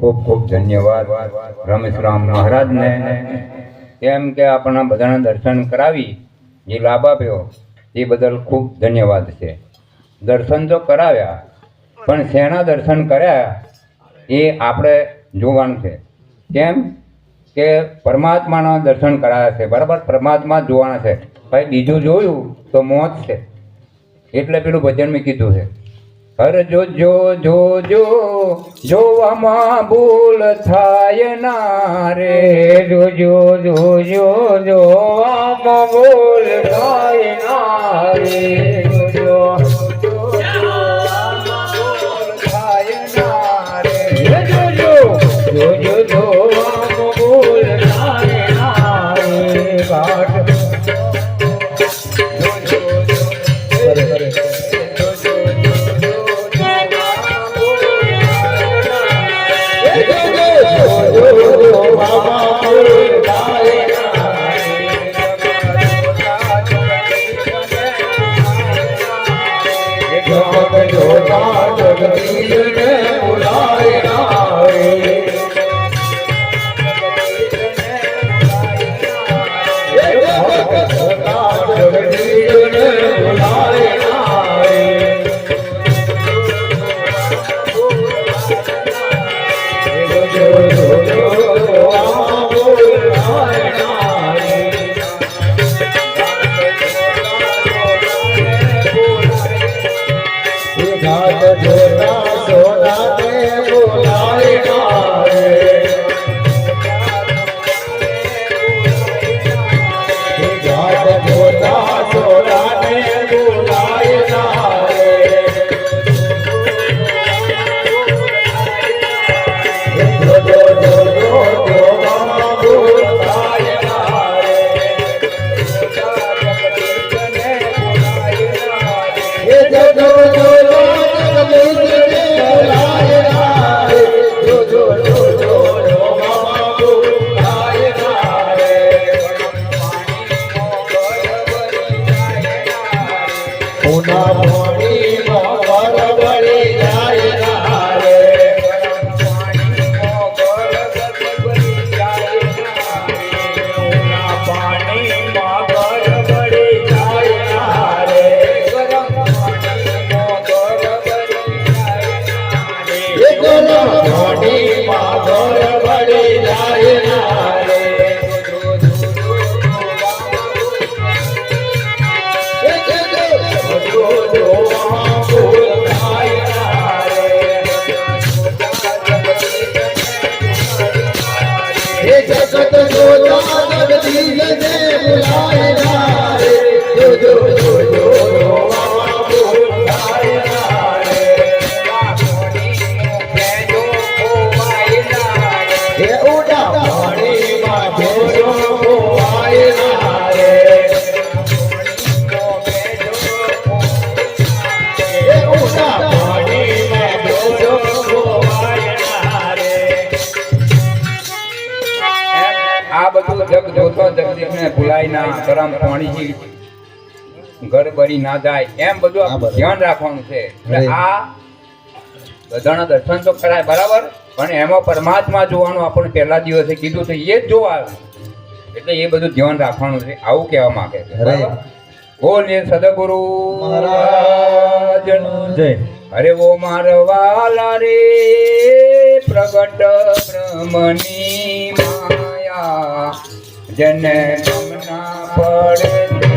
ખૂબ ખૂબ ધન્યવાદ રમેશરામ મહારાજને, કેમ કે આપણા બધાના દર્શન કરાવી જે લાભ આપ્યો એ બદલ ખૂબ ધન્યવાદ છે. દર્શન તો કરાવ્યા, પણ શેના દર્શન કર્યા એ આપણે જોવાનું છે. કેમ કે પરમાત્માના દર્શન કરાયા છે, બરાબર? પરમાત્મા જોવાના છે. ભાઈ બીજું જોયું તો મોત છે. એટલે પેલું ભજન મેં કીધું છે, હર જોજો જોજો જોવામાં ભૂલ થાય ના રે, જોજો જોજો જોવામાં ભૂલ થાય ના રે, જોજો જોવામાં ભૂલ થાય ના રે, જોજો જોજો જોવામાં ભૂલ થાય ના રે, ઘાટ ગરમ પાણી ઘર બળી ના જાય એમ બધું ધ્યાન રાખવાનું છે. આ બધાના દર્શન તો કરાય બરાબર, પણ એમાં પરમાત્મા જોવાનું આપણે પહેલા દિવસે કીધું છે, એ જ જોવાનું. એટલે એ બધું ધ્યાન રાખવાનું છે, આવું કહેવા માંગે છે. બોલીએ સદગુરુ મહારાજનો જય. અરે વો મારવાલા રે પ્રગટ બ્રહ્મની માયા, જને ગમના પડે